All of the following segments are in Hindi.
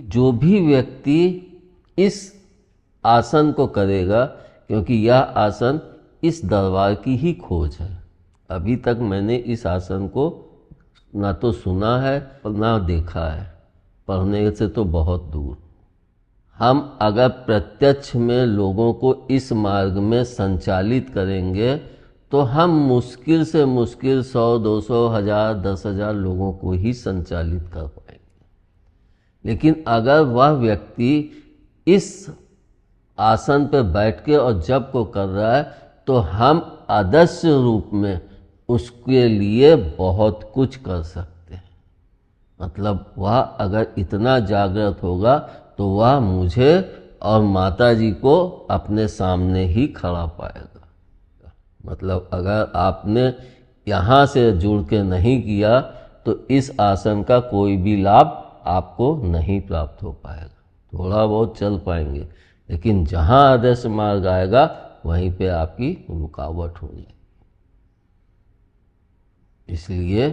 जो भी व्यक्ति इस आसन को करेगा, क्योंकि यह आसन इस दरबार की ही खोज है। अभी तक मैंने इस आसन को ना तो सुना है और ना देखा है, पढ़ने से तो बहुत दूर। हम अगर प्रत्यक्ष में लोगों को इस मार्ग में संचालित करेंगे तो हम मुश्किल से मुश्किल 100, 200, 1000, 10,000 लोगों को ही संचालित कर पाएंगे। लेकिन अगर वह व्यक्ति इस आसन पर बैठ के और जप को कर रहा है तो हम आदर्श रूप में उसके लिए बहुत कुछ कर सकते हैं। मतलब वह अगर इतना जागृत होगा तो वह मुझे और माता जी को अपने सामने ही खड़ा पाएगा। मतलब अगर आपने यहाँ से जुड़ के नहीं किया तो इस आसन का कोई भी लाभ आपको नहीं प्राप्त हो पाएगा। थोड़ा बहुत चल पाएंगे, लेकिन जहाँ आदर्श मार्ग आएगा वहीं पे आपकी रुकावट होगी। इसलिए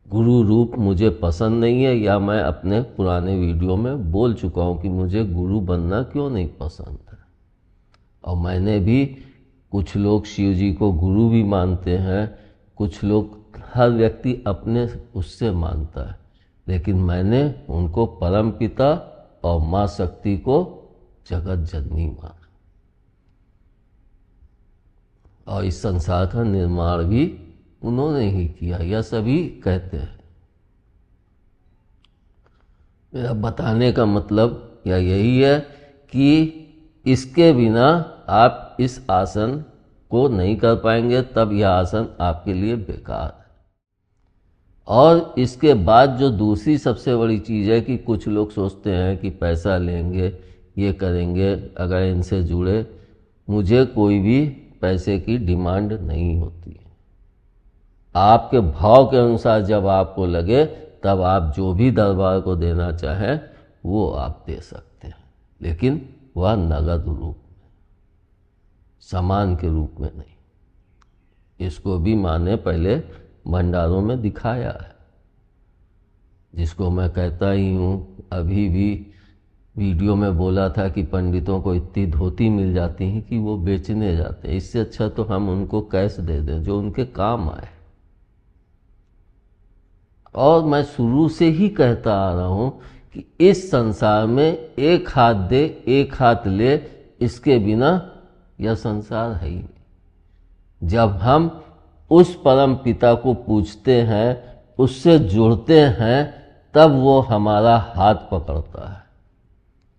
गुरु रूप मुझे पसंद नहीं है, या मैं अपने पुराने वीडियो में बोल चुका हूँ कि मुझे गुरु बनना क्यों नहीं पसंद है। और मैंने भी, कुछ लोग शिव जी को गुरु भी मानते हैं, कुछ लोग, हर व्यक्ति अपने उससे मानता है, लेकिन मैंने उनको परम पिता और माँ शक्ति को जगत जननी माना। और इस संसार का निर्माण भी उन्होंने ही किया, यह सभी कहते हैं। मेरा बताने का मतलब यही है कि इसके बिना आप इस आसन को नहीं कर पाएंगे, तब यह आसन आपके लिए बेकार है। और इसके बाद जो दूसरी सबसे बड़ी चीज़ है कि कुछ लोग सोचते हैं कि पैसा लेंगे, ये करेंगे अगर इनसे जुड़े। मुझे कोई भी पैसे की डिमांड नहीं होती है। आपके भाव के अनुसार जब आपको लगे तब आप जो भी दरबार को देना चाहें वो आप दे सकते हैं, लेकिन वह नगद रूप में, सामान के रूप में नहीं। इसको भी माने पहले भंडारों में दिखाया है, जिसको मैं कहता ही हूँ। अभी भी वीडियो में बोला था कि पंडितों को इतनी धोती मिल जाती है कि वो बेचने जाते हैं। इससे अच्छा तो हम उनको कैश दे दें जो उनके काम आए। और मैं शुरू से ही कहता आ रहा हूँ कि इस संसार में एक हाथ दे एक हाथ ले, इसके बिना यह संसार है ही नहीं। जब हम उस परम पिता को पूछते हैं, उससे जुड़ते हैं, तब वो हमारा हाथ पकड़ता है।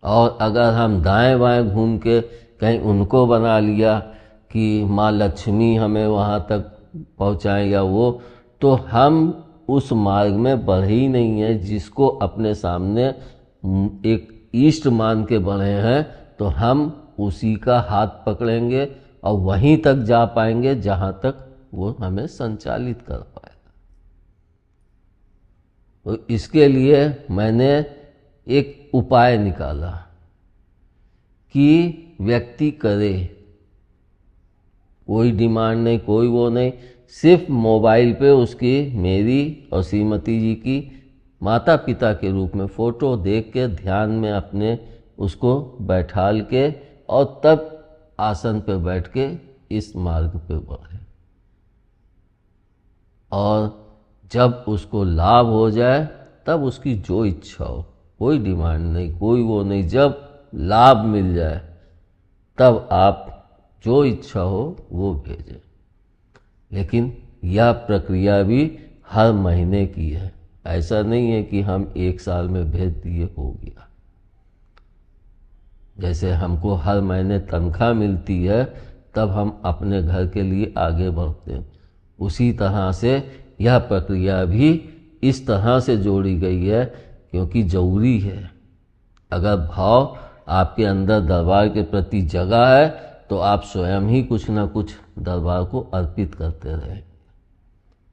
और अगर हम दाएं बाएं घूम के कहीं उनको बना लिया कि माँ लक्ष्मी हमें वहाँ तक पहुँचाएं या वो, तो हम उस मार्ग में बढ़े ही नहीं है। जिसको अपने सामने एक इष्ट मान के बढ़े हैं तो हम उसी का हाथ पकड़ेंगे और वहीं तक जा पाएंगे जहाँ तक वो हमें संचालित कर पाएगा। तो इसके लिए मैंने एक उपाय निकाला कि व्यक्ति करे, कोई डिमांड नहीं, कोई वो नहीं, सिर्फ मोबाइल पे उसकी, मेरी और श्रीमती जी की माता पिता के रूप में फ़ोटो देख के ध्यान में अपने उसको बैठाल के और तब आसन पे बैठ के इस मार्ग पे बढ़े। और जब उसको लाभ हो जाए तब उसकी जो इच्छा हो, कोई डिमांड नहीं, कोई वो नहीं, जब लाभ मिल जाए तब आप जो इच्छा हो वो भेजें। लेकिन यह प्रक्रिया भी हर महीने की है, ऐसा नहीं है कि हम एक साल में भेज दिए हो गया। जैसे हमको हर महीने तनख्वाह मिलती है तब हम अपने घर के लिए आगे बढ़ते हैं, उसी तरह से यह प्रक्रिया भी इस तरह से जोड़ी गई है क्योंकि ज़रूरी है। अगर भाव आपके अंदर दरबार के प्रति जगा है तो आप स्वयं ही कुछ ना कुछ दरबार को अर्पित करते रहें।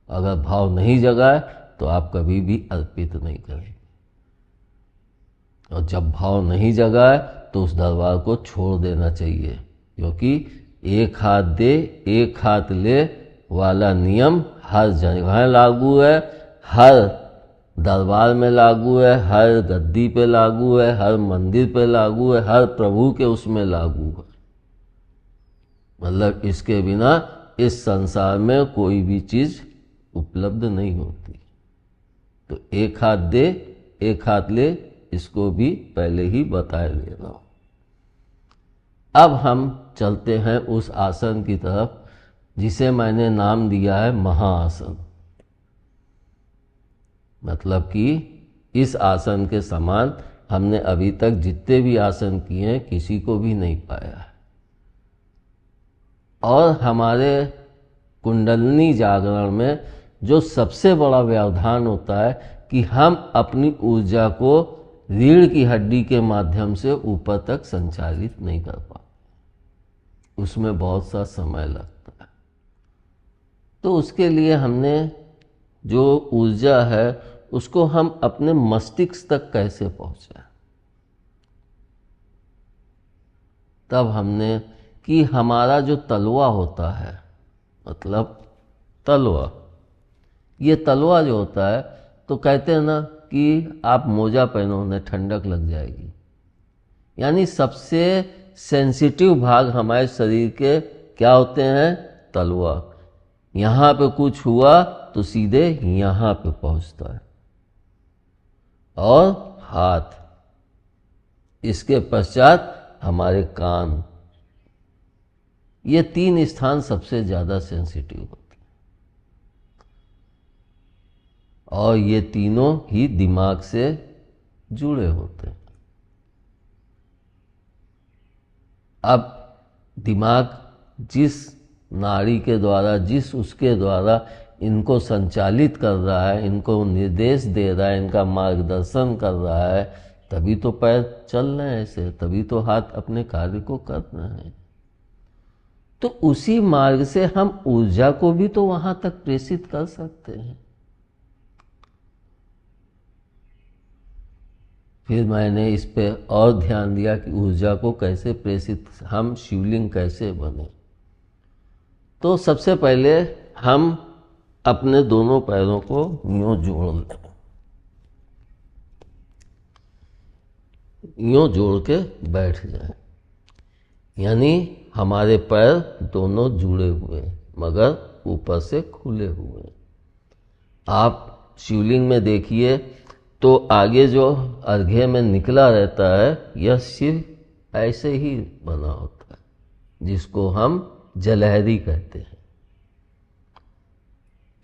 अगर भाव नहीं जगा है तो आप कभी भी अर्पित नहीं करेंगे। और जब भाव नहीं जगा है तो उस दरबार को छोड़ देना चाहिए, क्योंकि एक हाथ दे एक हाथ ले वाला नियम हर जगह लागू है, हर दरबार में लागू है, हर गद्दी पे लागू है, हर मंदिर पे लागू है, हर प्रभु के उसमें लागू है। मतलब इसके बिना इस संसार में कोई भी चीज उपलब्ध नहीं होती। तो एक हाथ दे एक हाथ ले, इसको भी पहले ही बताए दे रहा हूं। अब हम चलते हैं उस आसन की तरफ जिसे मैंने नाम दिया है महाआसन। मतलब कि इस आसन के समान हमने अभी तक जितने भी आसन किए हैं किसी को भी नहीं पाया है। और हमारे कुंडलिनी जागरण में जो सबसे बड़ा व्यवधान होता है कि हम अपनी ऊर्जा को रीढ़ की हड्डी के माध्यम से ऊपर तक संचालित नहीं कर पाते, उसमें बहुत सा समय लगता है। तो उसके लिए हमने जो ऊर्जा है उसको हम अपने मस्तिष्क तक कैसे पहुंचाएं। तब हमने कि हमारा जो तलवा होता है, मतलब तलवा, ये तलवा जो होता है, तो कहते हैं ना कि आप मोजा पहनो उन्हें ठंडक लग जाएगी। यानी सबसे सेंसिटिव भाग हमारे शरीर के क्या होते हैं? तलवा। यहाँ पे कुछ हुआ तो सीधे यहाँ पे पहुँचता है। और हाथ, इसके पश्चात हमारे कान, ये तीन स्थान सबसे ज़्यादा सेंसिटिव होते हैं। और ये तीनों ही दिमाग से जुड़े होते हैं। अब दिमाग जिस नाड़ी के द्वारा, जिस उसके द्वारा इनको संचालित कर रहा है, इनको निर्देश दे रहा है, इनका मार्गदर्शन कर रहा है, तभी तो पैर चल रहे हैं ऐसे, तभी तो हाथ अपने कार्य को कर रहे हैं। तो उसी मार्ग से हम ऊर्जा को भी तो वहां तक प्रेषित कर सकते हैं। फिर मैंने इस पे और ध्यान दिया कि ऊर्जा को कैसे प्रेषित, हम शिवलिंग कैसे बने। तो सबसे पहले हम अपने दोनों पैरों को यूं जोड़ लें, यूं जोड़ के बैठ जाए। यानी हमारे पैर दोनों जुड़े हुए हैं मगर ऊपर से खुले हुए हैं। आप शिवलिंग में देखिए तो आगे जो अर्घ्य में निकला रहता है, यह शिव ऐसे ही बना होता है, जिसको हम जलहरी कहते हैं।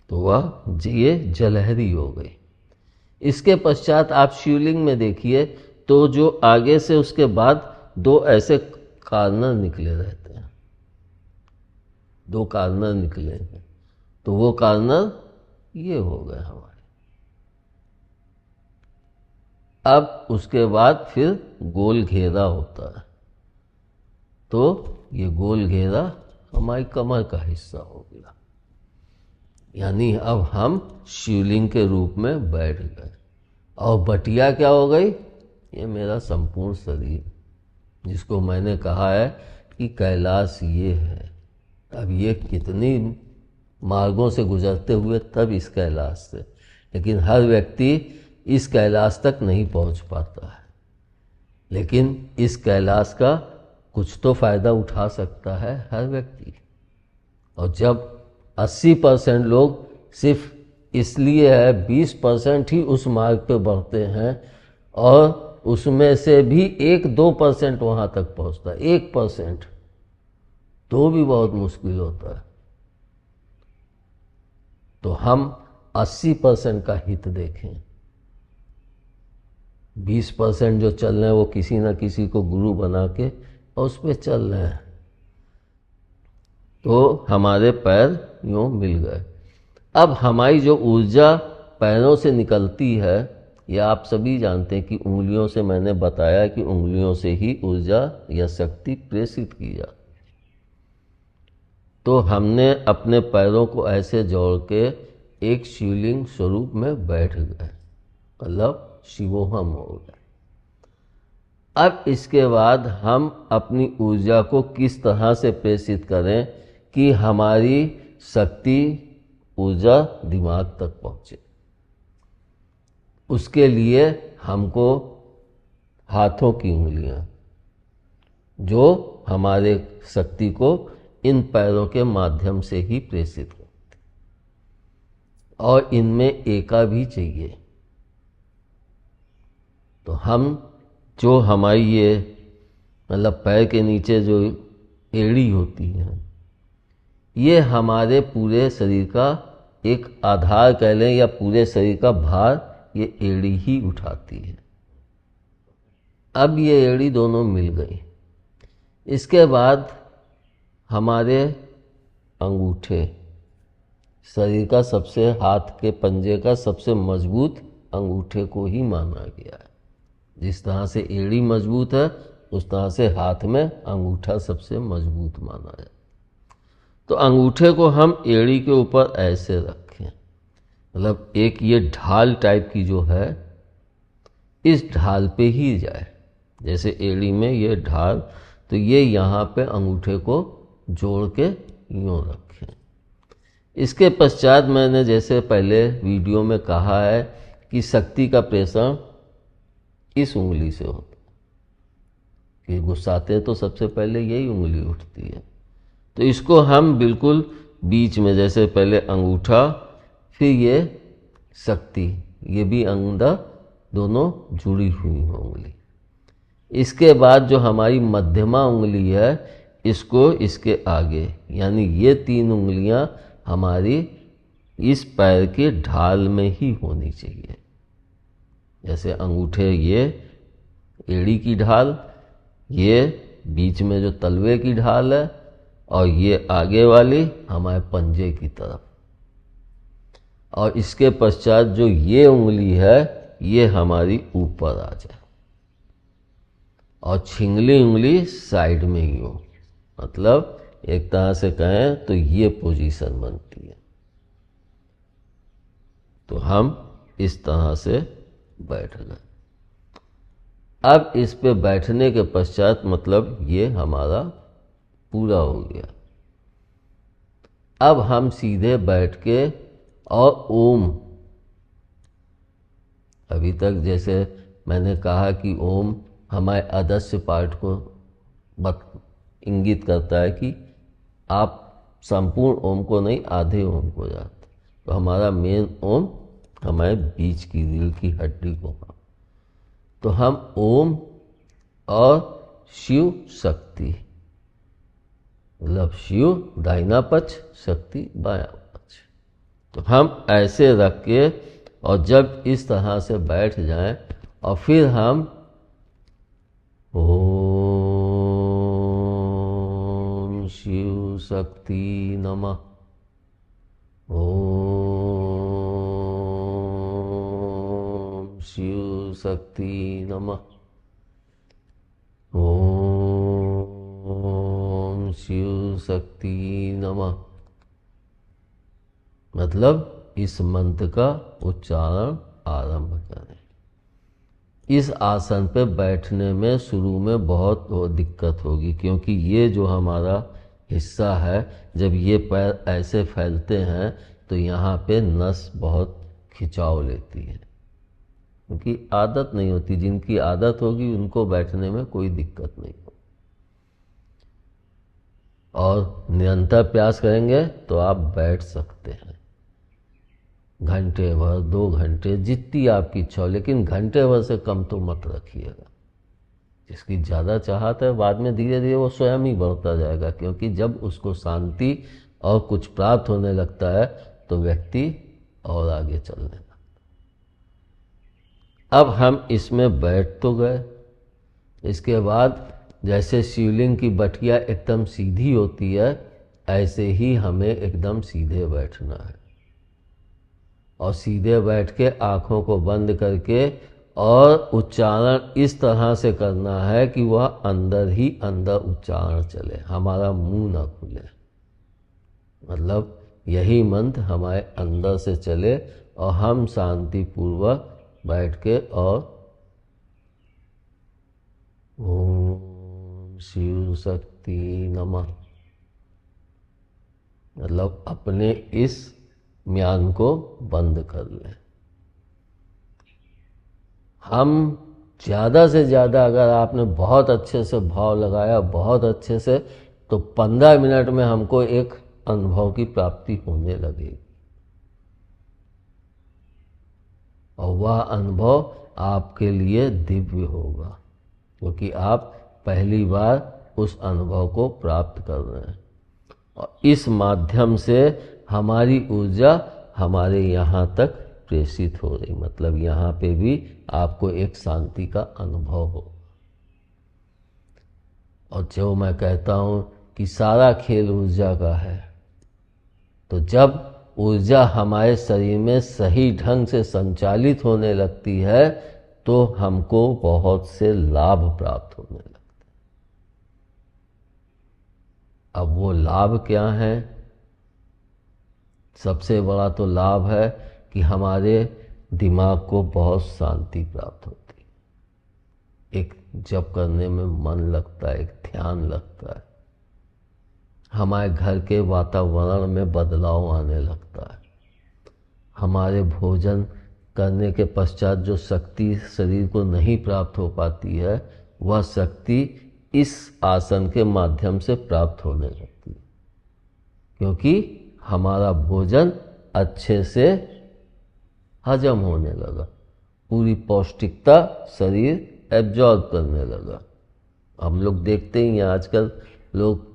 तो वह ये जलहरी हो गई। इसके पश्चात आप शिवलिंग में देखिए तो जो आगे से उसके बाद दो ऐसे कार्नर निकले रहते हैं, दो कार्नर निकले हैं, तो वो कार्नर ये हो गए हमारे। अब उसके बाद फिर गोल घेरा होता है, तो ये गोल घेरा हमारी कमर का हिस्सा हो गया। यानी अब हम शिवलिंग के रूप में बैठ गए। और बटिया क्या हो गई? ये मेरा संपूर्ण शरीर, जिसको मैंने कहा है कि कैलाश ये है। अब ये कितनी मार्गों से गुजरते हुए तब इस कैलाश से, लेकिन हर व्यक्ति इस कैलाश तक नहीं पहुंच पाता है। लेकिन इस कैलाश का कुछ तो फायदा उठा सकता है हर व्यक्ति। और जब 80% लोग सिर्फ इसलिए है, 20% ही उस मार्ग पे बढ़ते हैं, और उसमें से भी 1-2% वहां तक पहुंचता है, 1%, तो भी बहुत मुश्किल होता है। तो हम 80% का हित देखें। 20% जो चल रहे हैं वो किसी न किसी को गुरु बना के और उस पर चल रहे हैं, तो हमारे पैर यूं मिल गए। अब हमारी जो ऊर्जा पैरों से निकलती है, यह आप सभी जानते हैं कि उंगलियों से, मैंने बताया कि उंगलियों से ही ऊर्जा या शक्ति प्रेषित की जाती है। तो हमने अपने पैरों को ऐसे जोड़ के एक शिवलिंग स्वरूप में बैठ गए, मतलब शिवोहम हो गए। अब इसके बाद हम अपनी ऊर्जा को किस तरह से प्रेषित करें कि हमारी शक्ति, ऊर्जा दिमाग तक पहुंचे। उसके लिए हमको हाथों की उंगलियां जो हमारे शक्ति को इन पैरों के माध्यम से ही प्रेषित करती, और इनमें एका भी चाहिए। तो हम जो हमारी ये मतलब पैर के नीचे जो एड़ी होती है, ये हमारे पूरे शरीर का एक आधार कह लें, या पूरे शरीर का भार ये एड़ी ही उठाती है। अब ये एड़ी दोनों मिल गई। इसके बाद हमारे अंगूठे, शरीर का सबसे, हाथ के पंजे का सबसे मजबूत अंगूठे को ही माना गया है। जिस तरह से एड़ी मजबूत है, उस तरह से हाथ में अंगूठा सबसे मजबूत माना जाए। तो अंगूठे को हम एड़ी के ऊपर ऐसे रखें, मतलब एक ये ढाल टाइप की जो है, इस ढाल पे ही जाए। जैसे एड़ी में ये ढाल, तो ये यहाँ पे अंगूठे को जोड़ के यूँ रखें। इसके पश्चात मैंने जैसे पहले वीडियो में कहा है कि शक्ति का प्रेषण इस उंगली से होता है, कि गुस्साते तो सबसे पहले यही उंगली उठती है। तो इसको हम बिल्कुल बीच में, जैसे पहले अंगूठा, फिर ये शक्ति, ये भी अंदर दोनों जुड़ी हुई हैं उंगली। इसके बाद जो हमारी मध्यमा उंगली है, इसको इसके आगे, यानी ये 3 उंगलियां हमारी इस पैर के ढाल में ही होनी चाहिए। जैसे अंगूठे ये एड़ी की ढाल, ये बीच में जो तलवे की ढाल है, और ये आगे वाली हमारे पंजे की तरफ, और इसके पश्चात जो ये उंगली है, ये हमारी ऊपर आ जाए, और छिंगली उंगली साइड में ही हो। मतलब एक तरह से कहें तो ये पोजीशन बनती है। तो हम इस तरह से बैठ गए। अब इस पे बैठने के पश्चात मतलब ये हमारा पूरा हो गया। अब हम सीधे बैठ के और ओम, अभी तक जैसे मैंने कहा कि ओम हमारे अदृश्य पार्ट को इंगित करता है कि आप संपूर्ण ओम को नहीं, आधे ओम को जाते। तो हमारा मेन ओम हमारे बीच की रीढ़ की हड्डी को, तो हम ओम और शिव शक्ति, मतलब शिव दाहिना पक्ष, शक्ति बायां पक्ष, तो हम ऐसे रख के, और जब इस तरह से बैठ जाएं, और फिर हम ओम शिव शक्ति नमः, ओम शिव शक्ति नमः, ओम शिव शक्ति नमः, मतलब इस मंत्र का उच्चारण आरंभ करें। इस आसन पे बैठने में शुरू में बहुत दिक्कत होगी, क्योंकि ये जो हमारा हिस्सा है, जब ये पैर ऐसे फैलते हैं तो यहाँ पे नस बहुत खिंचाव लेती है, क्योंकि आदत नहीं होती। जिनकी आदत होगी उनको बैठने में कोई दिक्कत नहीं होगी, और निरंतर प्रयास करेंगे तो आप बैठ सकते हैं, घंटे भर, 2 घंटे, जितनी आपकी इच्छा हो, लेकिन घंटे भर से कम तो मत रखिएगा। जिसकी ज़्यादा चाहत है, बाद में धीरे धीरे वो स्वयं ही बढ़ता जाएगा, क्योंकि जब उसको शांति और कुछ प्राप्त होने लगता है तो व्यक्ति और आगे चलने लगता। अब हम इसमें बैठ तो गए। इसके बाद जैसे शिवलिंग की बटिया एकदम सीधी होती है, ऐसे ही हमें एकदम सीधे बैठना है, और सीधे बैठ के आँखों को बंद करके, और उच्चारण इस तरह से करना है कि वह अंदर ही अंदर उच्चारण चले, हमारा मुंह ना खुले। मतलब यही मंत्र हमारे अंदर से चले, और हम शांतिपूर्वक बैठ के, और ओम शिव शक्ति नमः, मतलब अपने इस म्यान को बंद कर लें। हम ज़्यादा से ज़्यादा, अगर आपने बहुत अच्छे से भाव लगाया, बहुत अच्छे से, तो 15 मिनट में हमको एक अनुभव की प्राप्ति होने लगेगी। और वह अनुभव आपके लिए दिव्य होगा, क्योंकि आप पहली बार उस अनुभव को प्राप्त कर रहे हैं। और इस माध्यम से हमारी ऊर्जा हमारे यहाँ तक प्रेषित हो रही, मतलब यहाँ पे भी आपको एक शांति का अनुभव हो। और जो मैं कहता हूँ कि सारा खेल ऊर्जा का है, तो जब ऊर्जा हमारे शरीर में सही ढंग से संचालित होने लगती है तो हमको बहुत से लाभ प्राप्त होने लगते हैं। अब वो लाभ क्या है? सबसे बड़ा तो लाभ है कि हमारे दिमाग को बहुत शांति प्राप्त होती है, एक जप करने में मन लगता है, एक ध्यान लगता है, हमारे घर के वातावरण में बदलाव आने लगता है, हमारे भोजन करने के पश्चात जो शक्ति शरीर को नहीं प्राप्त हो पाती है, वह शक्ति इस आसन के माध्यम से प्राप्त होने लगती है, क्योंकि हमारा भोजन अच्छे से हजम होने लगा, पूरी पौष्टिकता शरीर एब्जॉर्ब करने लगा। हम लोग देखते ही हैं आजकल लोग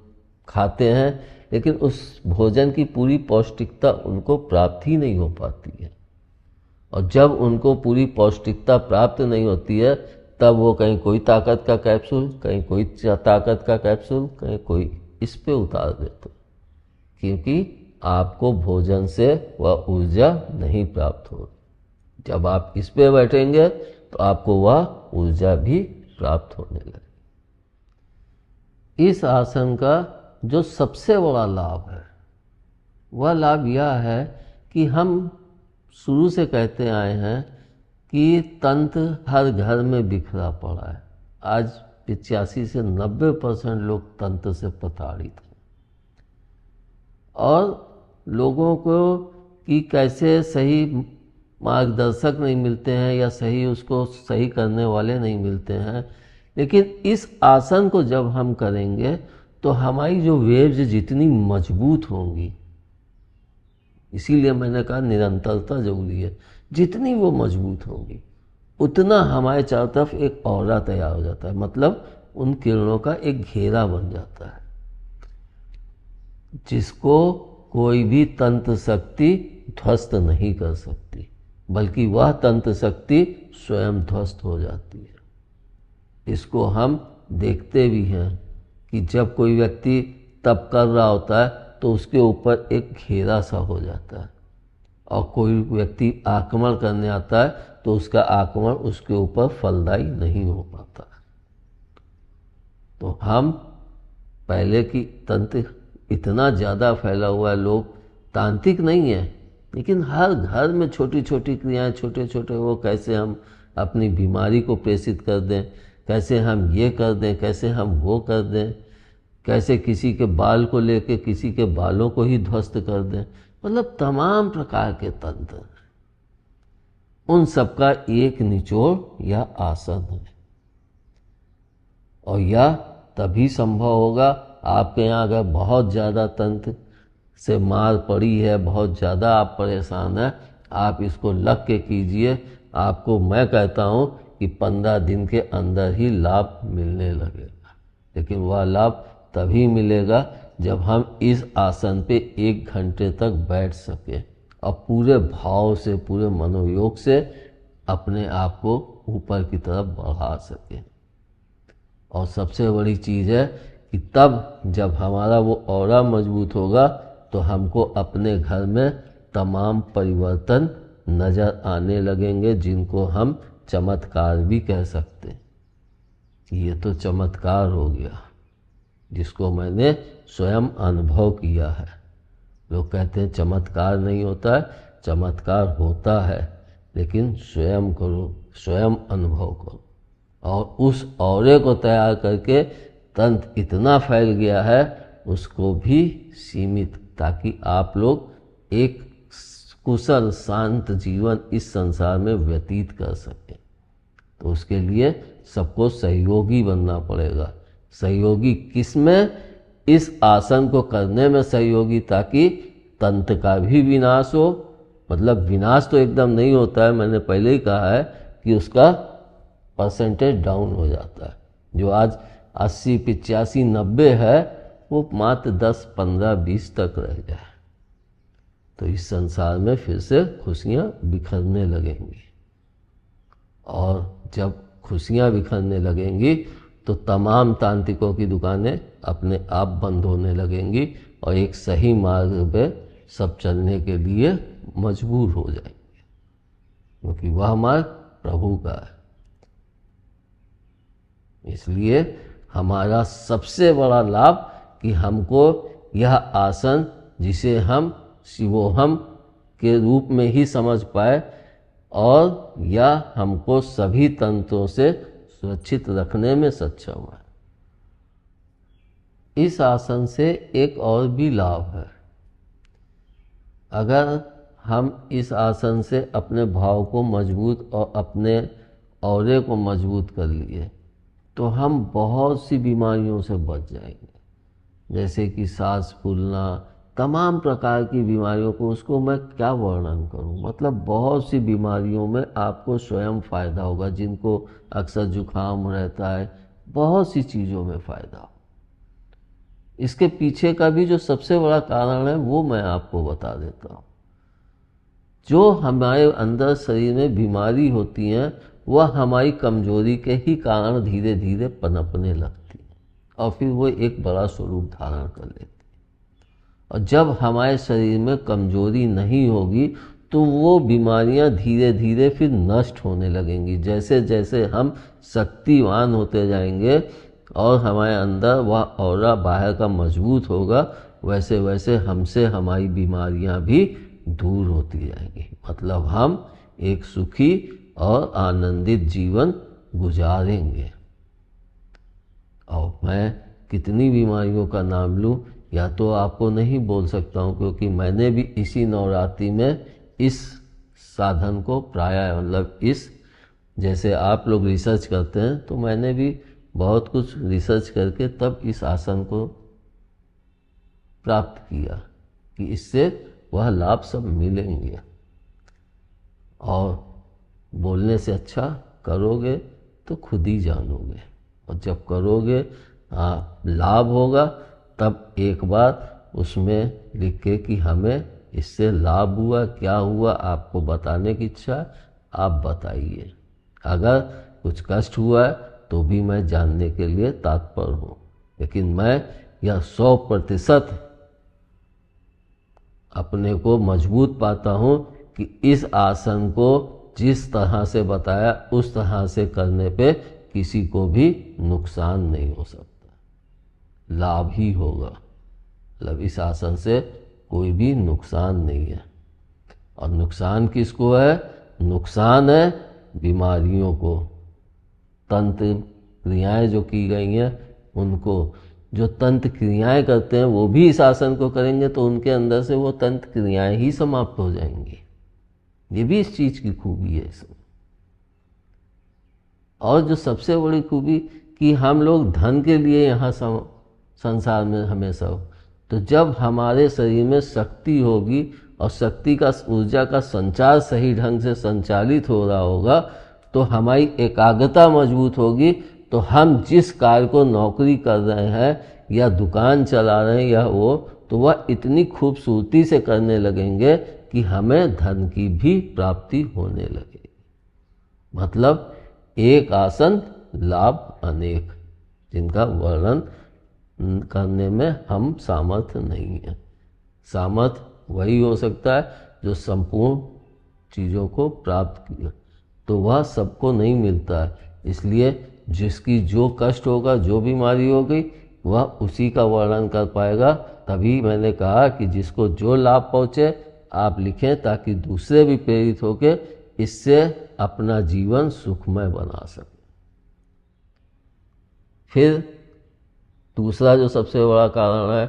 खाते हैं, लेकिन उस भोजन की पूरी पौष्टिकता उनको प्राप्त ही नहीं हो पाती है। और जब उनको पूरी पौष्टिकता प्राप्त नहीं होती है, तब वो कहीं कोई ताकत का कैप्सूल, कहीं कोई ताकत का कैप्सूल, कहीं कोई इस पे उतार देते, क्योंकि आपको भोजन से वह ऊर्जा नहीं प्राप्त हो। जब आप इस पे बैठेंगे तो आपको वह ऊर्जा भी प्राप्त होने लगेगी। इस आसन का जो सबसे बड़ा लाभ है, वह लाभ यह है कि हम शुरू से कहते आए हैं कि तंत्र हर घर में बिखरा पड़ा है। आज 85 से 90% लोग तंत्र से प्रताड़ित हैं, और लोगों को कि कैसे सही मार्गदर्शक नहीं मिलते हैं या सही उसको सही करने वाले नहीं मिलते हैं। लेकिन इस आसन को जब हम करेंगे तो हमारी जो वेव्स जितनी मजबूत होंगी, इसीलिए मैंने कहा निरंतरता जरूरी है, जितनी वो मजबूत होगी उतना हमारे चारों तरफ एक ऑरा तैयार हो जाता है, मतलब उन किरणों का एक घेरा बन जाता है, जिसको कोई भी तंत्र शक्ति ध्वस्त नहीं कर सकती, बल्कि वह तंत्र शक्ति स्वयं ध्वस्त हो जाती है। इसको हम देखते भी हैं कि जब कोई व्यक्ति तप कर रहा होता है तो उसके ऊपर एक घेरा सा हो जाता है, और कोई व्यक्ति आक्रमण करने आता है तो उसका आक्रमण उसके ऊपर फलदायी नहीं हो पाता। तो हम पहले की तंत्र इतना ज़्यादा फैला हुआ है, लोग तांत्रिक नहीं है, लेकिन हर घर में छोटी छोटी क्रियाएं, छोटे छोटे वो कैसे हम अपनी बीमारी को प्रेषित कर दें, कैसे हम ये कर दें, कैसे हम वो कर दें, कैसे किसी के बाल को लेके किसी के बालों को ही ध्वस्त कर दें, मतलब तमाम प्रकार के तंत्र, उन सब का एक निचोड़ या आसन है। और यह तभी संभव होगा, आपके यहाँ अगर बहुत ज़्यादा तंत्र से मार पड़ी है, बहुत ज़्यादा आप परेशान हैं, आप इसको लग के कीजिए, आपको मैं कहता हूँ कि 15 दिन के अंदर ही लाभ मिलने लगेगा। लेकिन वह लाभ तभी मिलेगा जब हम इस आसन पे 1 घंटे तक बैठ सकें और पूरे भाव से, पूरे मनोयोग से अपने आप को ऊपर की तरफ बढ़ा सकें। और सबसे बड़ी चीज़ है कि तब जब हमारा वो ऑरा मजबूत होगा तो हमको अपने घर में तमाम परिवर्तन नज़र आने लगेंगे, जिनको हम चमत्कार भी कह सकते हैं। ये तो चमत्कार हो गया जिसको मैंने स्वयं अनुभव किया है। लोग कहते हैं चमत्कार नहीं होता है, चमत्कार होता है, लेकिन स्वयं करो, स्वयं अनुभव करो। और उस औरे को तैयार करके तंत्र इतना फैल गया है, उसको भी सीमित, ताकि आप लोग एक कुशल शांत जीवन इस संसार में व्यतीत कर सकें। तो उसके लिए सबको सहयोगी बनना पड़ेगा। सहयोगी किस में? इस आसन को करने में सहयोगी, ताकि तंत्र का भी विनाश हो। मतलब विनाश तो एकदम नहीं होता है, मैंने पहले ही कहा है कि उसका परसेंटेज डाउन हो जाता है। जो आज 80, 85, 90 है, वो मात्र 10, 15, 20 तक रह जाए, तो इस संसार में फिर से खुशियाँ बिखरने लगेंगी। और जब खुशियाँ बिखरने लगेंगी तो तमाम तांत्रिकों की दुकानें अपने आप बंद होने लगेंगी और एक सही मार्ग पे सब चलने के लिए मजबूर हो जाएंगे, क्योंकि वह मार्ग प्रभु का है। इसलिए हमारा सबसे बड़ा लाभ कि हमको यह आसन, जिसे हम शिवोहम के रूप में ही समझ पाए, और यह हमको सभी तंत्रों से सुरक्षित रखने में सक्षम है। इस आसन से एक और भी लाभ है। अगर हम इस आसन से अपने भाव को मजबूत और अपने औरे को मजबूत कर लिए तो हम बहुत सी बीमारियों से बच जाएंगे, जैसे कि सांस फूलना, तमाम प्रकार की बीमारियों को, उसको मैं क्या वर्णन करूं। मतलब बहुत सी बीमारियों में आपको स्वयं फ़ायदा होगा। जिनको अक्सर जुकाम रहता है, बहुत सी चीज़ों में फ़ायदा हो। इसके पीछे का भी जो सबसे बड़ा कारण है वो मैं आपको बता देता हूँ। जो हमारे अंदर शरीर में बीमारी होती हैं वह हमारी कमजोरी के ही कारण धीरे धीरे पनपने लगती है और फिर वो एक बड़ा स्वरूप धारण कर लेती है। और जब हमारे शरीर में कमजोरी नहीं होगी तो वो बीमारियां धीरे धीरे फिर नष्ट होने लगेंगी। जैसे जैसे हम शक्तिवान होते जाएंगे और हमारे अंदर वह औरा बाहर का मजबूत होगा, वैसे वैसे हमसे हमारी बीमारियां भी दूर होती जाएंगी। मतलब हम एक सुखी और आनंदित जीवन गुजारेंगे। और मैं कितनी बीमारियों का नाम लूं, या तो आपको नहीं बोल सकता हूं, क्योंकि मैंने भी इसी नवरात्रि में इस साधन को प्राय, मतलब इस, जैसे आप लोग रिसर्च करते हैं, तो मैंने भी बहुत कुछ रिसर्च करके तब इस आसन को प्राप्त किया कि इससे वह लाभ सब मिलेंगे। और बोलने से अच्छा करोगे तो खुद ही जानोगे, और जब करोगे लाभ होगा, तब एक बार उसमें लिख के कि हमें इससे लाभ हुआ, क्या हुआ, आपको बताने की इच्छा, आप बताइए। अगर कुछ कष्ट हुआ है तो भी मैं जानने के लिए तत्पर हूँ, लेकिन मैं यह 100% अपने को मजबूत पाता हूँ कि इस आसन को जिस तरह से बताया उस तरह से करने पे किसी को भी नुकसान नहीं हो सकता, लाभ ही होगा। मतलब इस आसन से कोई भी नुकसान नहीं है। और नुकसान किसको है? नुकसान है बीमारियों को। तंत्र क्रियाएं जो की गई हैं उनको, जो तंत्र क्रियाएं करते हैं वो भी इस आसन को करेंगे तो उनके अंदर से वो तंत्र क्रियाएं ही समाप्त हो जाएंगी। ये भी इस चीज की खूबी है इसमें। और जो सबसे बड़ी खूबी कि हम लोग धन के लिए यहाँ संसार में हमेशा हो, तो जब हमारे शरीर में शक्ति होगी और शक्ति का, ऊर्जा का संचार सही ढंग से संचालित हो रहा होगा, तो हमारी एकाग्रता मजबूत होगी। तो हम जिस कार्य को, नौकरी कर रहे हैं या दुकान चला रहे हैं या वो, तो वह इतनी खूबसूरती से करने लगेंगे कि हमें धन की भी प्राप्ति होने लगेगी। मतलब एक आसन लाभ अनेक, जिनका वर्णन करने में हम सामर्थ्य नहीं है। सामर्थ्य वही हो सकता है जो संपूर्ण चीज़ों को प्राप्त किया, तो वह सबको नहीं मिलता है। इसलिए जिसकी जो कष्ट होगा, जो बीमारी होगी, वह उसी का वर्णन कर पाएगा। तभी मैंने कहा कि जिसको जो लाभ पहुँचे आप लिखें, ताकि दूसरे भी प्रेरित होकर इससे अपना जीवन सुखमय बना सके। फिर दूसरा जो सबसे बड़ा कारण है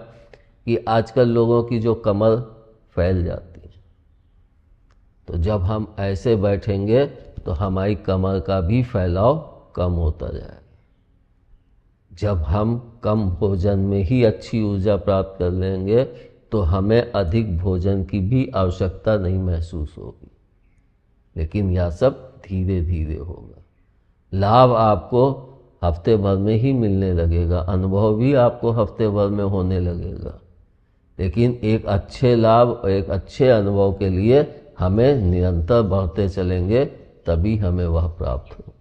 कि आजकल लोगों की जो कमर फैल जाती है, तो जब हम ऐसे बैठेंगे तो हमारी कमर का भी फैलाव कम होता जाएगा। जब हम कम भोजन में ही अच्छी ऊर्जा प्राप्त कर लेंगे तो हमें अधिक भोजन की भी आवश्यकता नहीं महसूस होगी। लेकिन यह सब धीरे धीरे होगा। लाभ आपको हफ्ते भर में ही मिलने लगेगा, अनुभव भी आपको हफ्ते भर में होने लगेगा। लेकिन एक अच्छे लाभ और एक अच्छे अनुभव के लिए हमें निरंतर बढ़ते चलेंगे, तभी हमें वह प्राप्त होगा।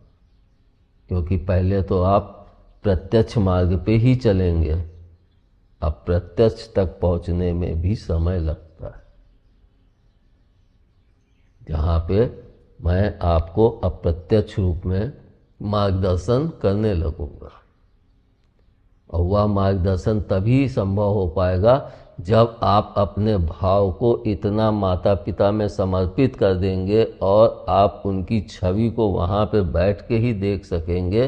क्योंकि पहले तो आप प्रत्यक्ष मार्ग पे ही चलेंगे, अब प्रत्यक्ष तक पहुंचने में भी समय लगता है, जहाँ पे मैं आपको अप्रत्यक्ष रूप में मार्गदर्शन करने लगूंगा। और वह मार्गदर्शन तभी संभव हो पाएगा जब आप अपने भाव को इतना माता पिता में समर्पित कर देंगे और आप उनकी छवि को वहाँ पे बैठ के ही देख सकेंगे,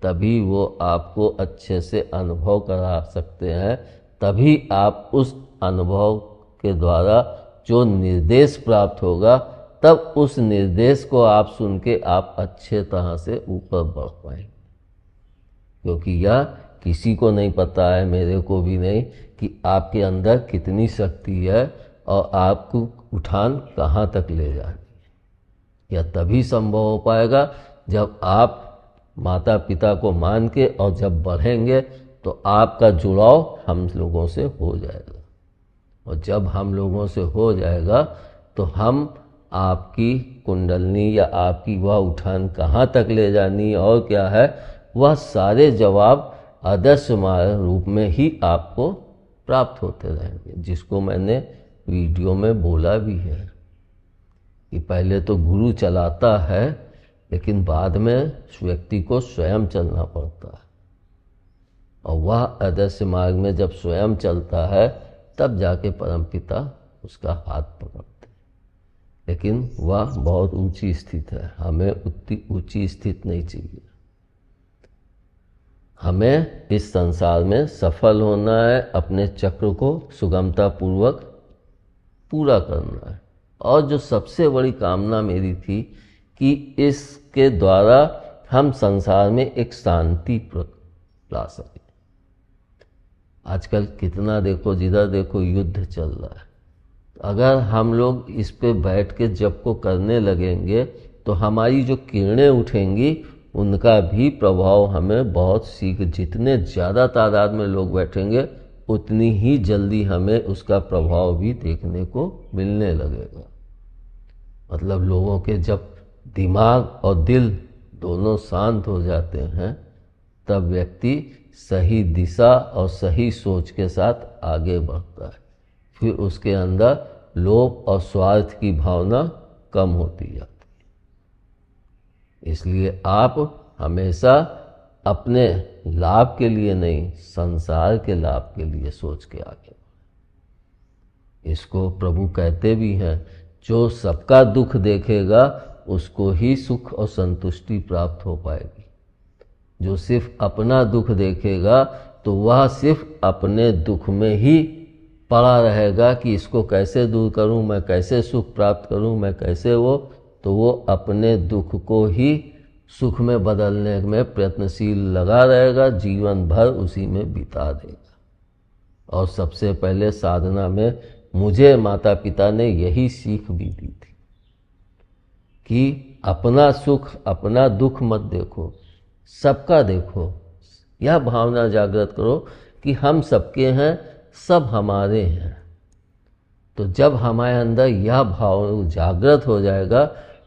तभी वो आपको अच्छे से अनुभव करा सकते हैं। तभी आप उस अनुभव के द्वारा जो निर्देश प्राप्त होगा, तब उस निर्देश को आप सुन के आप अच्छे तरह से ऊपर बढ़ पाएंगे। क्योंकि यह किसी को नहीं पता है, मेरे को भी नहीं, कि आपके अंदर कितनी शक्ति है और आपको उठान कहाँ तक ले जानी है। यह तभी संभव हो पाएगा जब आप माता पिता को मान के और जब बढ़ेंगे तो आपका जुड़ाव हम लोगों से हो जाएगा। और जब हम लोगों से हो जाएगा तो हम आपकी कुंडलनी या आपकी वह उठान कहाँ तक ले जानी और क्या है, वह सारे जवाब आदर्श रूप में ही आपको प्राप्त होते रहेंगे। जिसको मैंने वीडियो में बोला भी है कि पहले तो गुरु चलाता है, लेकिन बाद में व्यक्ति को स्वयं चलना पड़ता है। और वह आदर्श मार्ग में जब स्वयं चलता है तब जाके परमपिता उसका हाथ पकड़ते हैं। लेकिन वह बहुत ऊंची स्थिति है, हमें उतनी ऊंची स्थिति नहीं चाहिए। हमें इस संसार में सफल होना है, अपने चक्र को सुगमता पूर्वक पूरा करना है। और जो सबसे बड़ी कामना मेरी थी कि इसके द्वारा हम संसार में एक शांति ला सकें। आजकल कितना देखो, जिधर देखो युद्ध चल रहा है। अगर हम लोग इस पे बैठ के जब को करने लगेंगे तो हमारी जो किरणें उठेंगी उनका भी प्रभाव हमें बहुत जितने ज़्यादा तादाद में लोग बैठेंगे उतनी ही जल्दी हमें उसका प्रभाव भी देखने को मिलने लगेगा। मतलब लोगों के जब दिमाग और दिल दोनों शांत हो जाते हैं तब व्यक्ति सही दिशा और सही सोच के साथ आगे बढ़ता है। फिर उसके अंदर लोभ और स्वार्थ की भावना कम होती जाती है। इसलिए आप हमेशा अपने लाभ के लिए नहीं, संसार के लाभ के लिए सोच के आगे बढ़ें। इसको प्रभु कहते भी हैं, जो सबका दुख देखेगा उसको ही सुख और संतुष्टि प्राप्त हो पाएगी। जो सिर्फ अपना दुख देखेगा तो वह सिर्फ अपने दुख में ही पड़ा रहेगा कि इसको कैसे दूर करूं, मैं कैसे सुख प्राप्त करूं, मैं कैसे तो वो अपने दुख को ही सुख में बदलने में प्रयत्नशील लगा रहेगा, जीवन भर उसी में बिता देगा। और सबसे पहले साधना में मुझे माता पिता ने यही सीख भी दी थी कि अपना सुख अपना दुख मत देखो, सबका देखो। यह भावना जागृत करो कि हम सबके हैं, सब हमारे हैं। तो जब हमारे अंदर यह भाव जागृत हो जाएगा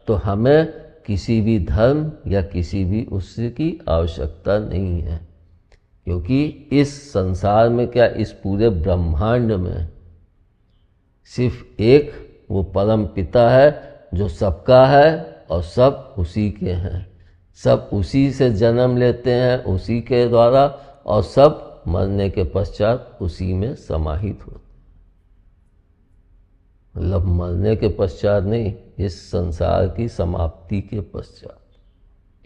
तो हमें किसी भी धर्म या किसी भी उसकी आवश्यकता नहीं है। क्योंकि इस संसार में क्या, इस पूरे ब्रह्मांड में सिर्फ एक वो परम पिता है जो सबका है और सब उसी के हैं। सब उसी से जन्म लेते हैं, उसी के द्वारा, और सब मरने के पश्चात उसी में समाहित होते। मतलब मरने के पश्चात नहीं, इस संसार की समाप्ति के पश्चात।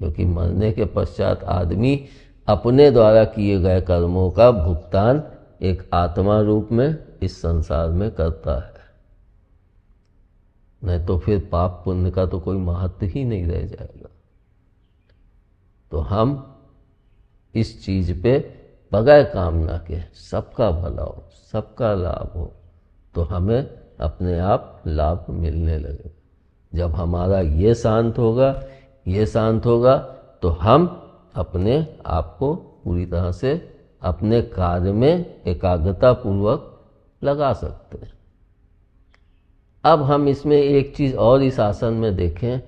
क्योंकि मरने के पश्चात आदमी अपने द्वारा किए गए कर्मों का भुगतान एक आत्मा रूप में इस संसार में करता है। नहीं तो फिर पाप पुण्य का तो कोई महत्व ही नहीं रह जाएगा। तो हम इस चीज पे बगैर कामना के सबका भला हो, सबका लाभ हो, तो हमें अपने आप लाभ मिलने लगेगा। जब हमारा ये शांत होगा, ये शांत होगा, तो हम अपने आप को पूरी तरह से अपने कार्य में एकाग्रता पूर्वक लगा सकते हैं। अब हम इसमें एक चीज़ और इस आसन में देखें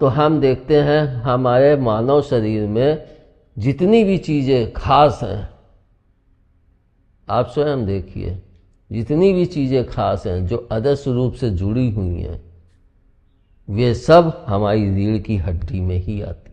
तो हम देखते हैं हमारे मानव शरीर में जितनी भी चीज़ें खास हैं, आप स्वयं देखिए, जितनी भी चीज़ें खास हैं जो अदृश्य रूप से जुड़ी हुई हैं, वे सब हमारी रीढ़ की हड्डी में ही आती हैं।